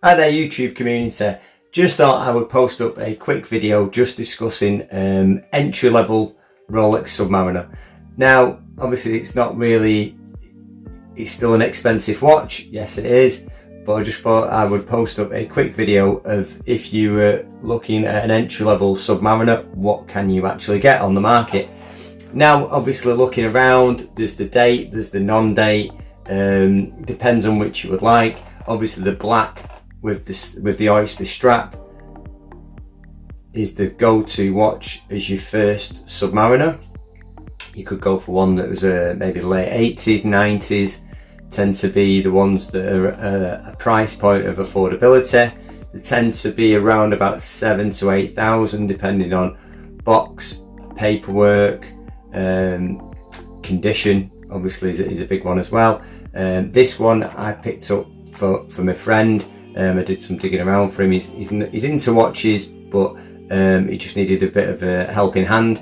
Hi there YouTube community, just thought I would post up a quick video just discussing entry-level Rolex Submariner. Now obviously it's still an expensive watch, yes it is, but I just thought I would post up a quick video of if you were looking at an entry-level Submariner, what can you actually get on the market. Now obviously looking around, there's the date, there's the non-date, depends on which you would like. Obviously the black with the oyster strap is the go-to watch as your first Submariner. You could go for one that was maybe late 80s, 90s, tend to be the ones that are a price point of affordability. They tend to be around about 7,000 to 8,000 depending on box, paperwork, condition obviously is a big one as well. This one I picked up for my friend. I did some digging around for him. He's into watches, but he just needed a bit of a helping hand.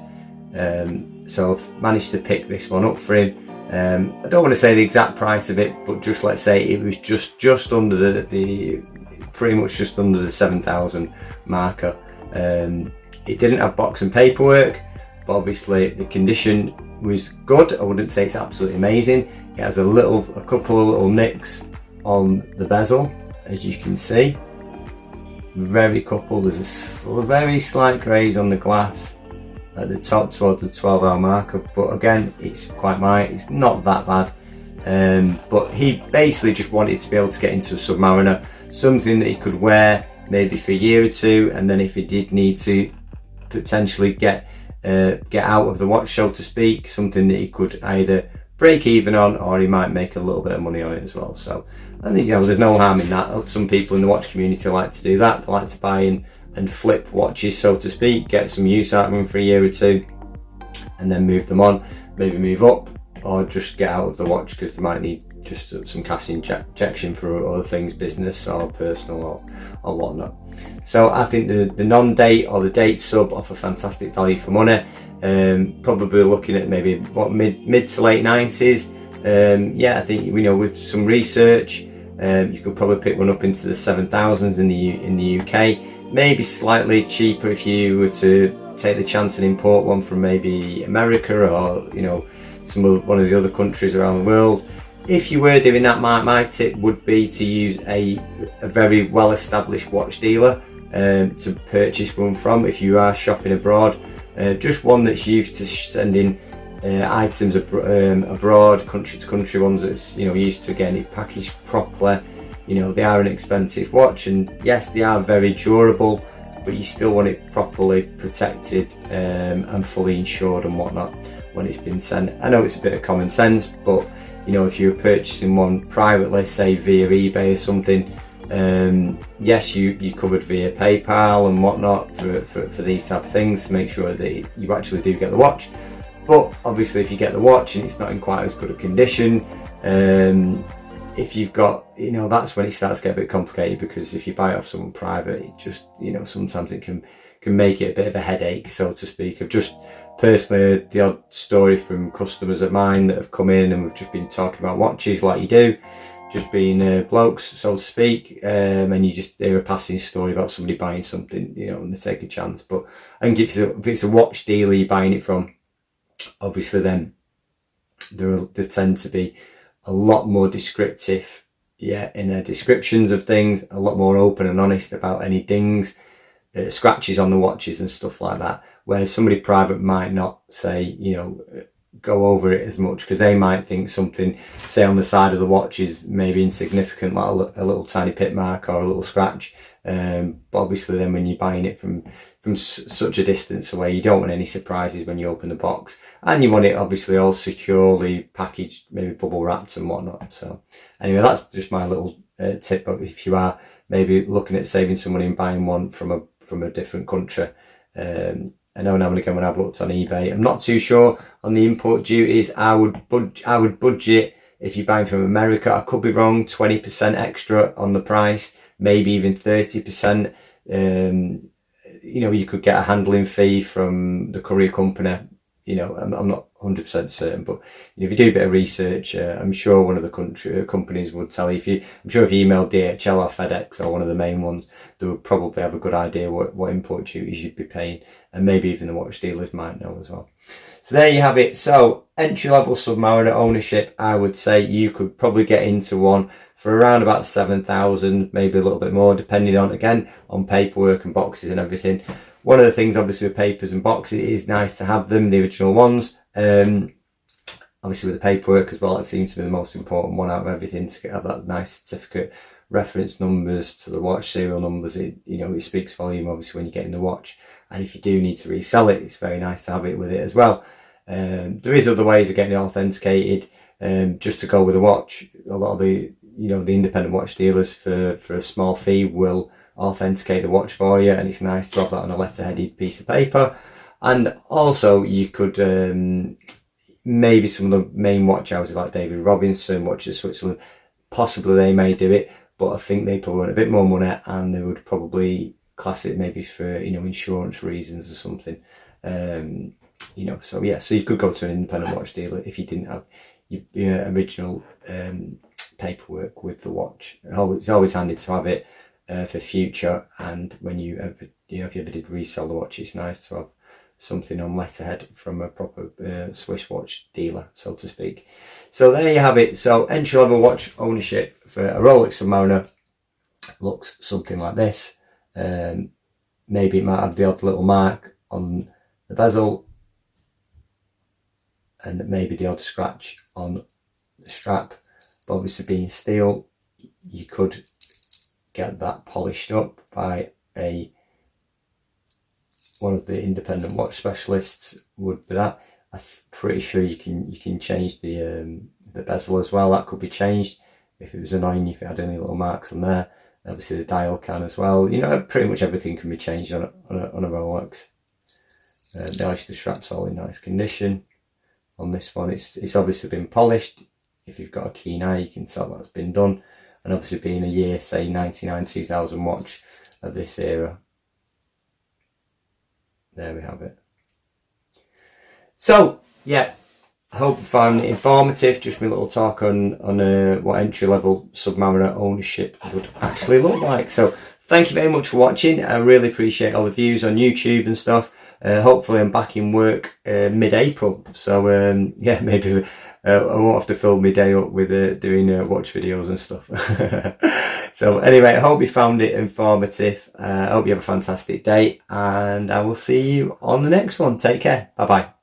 So I've managed to pick this one up for him. I don't want to say the exact price of it, but just let's say it was just under pretty much just under the 7,000 marker. It didn't have box and paperwork, but obviously the condition was good. I wouldn't say it's absolutely amazing. It has a couple of little nicks on the bezel, as you can see. Very couple. There's a very slight graze on the glass at the top towards the 12-hour marker, but again it's it's not that bad. But he basically just wanted to be able to get into a Submariner, something that he could wear maybe for a year or two, and then if he did need to potentially get out of the watch, so to speak, something that he could either break even on, or he might make a little bit of money on it as well. So I think, there's no harm in that. Some people in the watch community like to do that. They like to buy in and flip watches, so to speak, get some use out of them for a year or two, and then move them on, maybe move up, or just get out of the watch because they might need just some cash injection for other things, business or personal or whatnot. So I think the non-date or the date sub offer fantastic value for money. Probably looking at maybe mid to late 90s. Yeah, I think with some research, you could probably pick one up into the 7,000s in the UK. Maybe slightly cheaper if you were to take the chance and import one from maybe America or one of the other countries around the world. If you were doing that, my tip would be to use a very well established watch dealer to purchase one from if you are shopping abroad. Just one that's used to sending items abroad, country to country, ones that's used to getting it packaged properly. They are an expensive watch, and yes, they are very durable, but you still want it properly protected and fully insured and whatnot when it's been sent. I know it's a bit of common sense, but if you're purchasing one privately, say via eBay or something, yes, you covered via PayPal and whatnot for these type of things to make sure that you actually do get the watch. But obviously if you get the watch and it's not in quite as good a condition, if you've got, that's when it starts to get a bit complicated, because if you buy it off someone private, it just, sometimes it can make it a bit of a headache, so to speak. I've just personally heard the odd story from customers of mine that have come in and we've just been talking about watches like you do, just being blokes, so to speak, and you just hear a passing story about somebody buying something, and they take a chance. But I think if it's a watch dealer you're buying it from, obviously then they tend to be a lot more descriptive, in their descriptions of things, a lot more open and honest about any dings, scratches on the watches and stuff like that, whereas somebody private might not say, go over it as much, because they might think something, say on the side of the watch, is maybe insignificant, like a little tiny pit mark or a little scratch, but obviously then when you're buying it from such a distance away, you don't want any surprises when you open the box, and you want it obviously all securely packaged, maybe bubble wrapped and whatnot. So anyway, that's just my little tip. But if you are maybe looking at saving some money and buying one from a different country, I know now and again when I've looked on eBay, I'm not too sure on the import duties. I would budget, if you're buying from America, I could be wrong, 20% extra on the price, maybe even 30%. You could get a handling fee from the courier company. I'm not 100% certain, but if you do a bit of research, I'm sure one of the companies would tell you. I'm sure if you emailed DHL or FedEx or one of the main ones, they would probably have a good idea what import duties you'd be paying, and maybe even the watch dealers might know as well. So there you have it. So entry-level Submariner ownership, I would say you could probably get into one for around about 7,000, maybe a little bit more, depending on, again, on paperwork and boxes and everything. One of the things, obviously, with papers and boxes, it is nice to have them, the original ones. Obviously, with the paperwork as well, it seems to be the most important one out of everything, to have that nice certificate, reference numbers to the watch, serial numbers. It speaks volume, obviously, when you're getting the watch. And if you do need to resell it, it's very nice to have it with it as well. There is other ways of getting it authenticated, just to go with a watch. A lot of the independent watch dealers for a small fee will authenticate the watch for you, and it's nice to have that on a letter-headed piece of paper. And also you could maybe some of the main watch houses like David Robinson, Watches Switzerland, possibly they may do it, but I think they probably want a bit more money, and they would probably class it maybe for insurance reasons or something. So yeah, so you could go to an independent watch dealer if you didn't have your original paperwork with the watch. It's always handy to have it for future, and when you ever, if you ever did resell the watch, it's nice to have something on letterhead from a proper Swiss watch dealer, so to speak. So there you have it. So entry-level watch ownership for a Rolex Submariner looks something like this. Maybe it might have the odd little mark on the bezel, and maybe the odd scratch on the strap, but obviously being steel, you could get that polished up by one of the independent watch specialists. Would be that. I'm pretty sure you can change the bezel as well. That could be changed if it was annoying if it had any little marks on there. Obviously the dial can as well. Pretty much everything can be changed on a Rolex. The strap's all in nice condition. On this one, it's obviously been polished. If you've got a keen eye, you can tell that's been done. And obviously being a year, say 99, 2000 watch of this era. There we have it. So yeah, I hope you found it informative. Just my little talk on what entry-level Submariner ownership would actually look like. So thank you very much for watching. I really appreciate all the views on YouTube and stuff. Hopefully I'm back in work mid-April. So yeah, maybe I won't have to fill my day up with doing watch videos and stuff. So anyway, I hope you found it informative. I hope you have a fantastic day, and I will see you on the next one. Take care. Bye bye.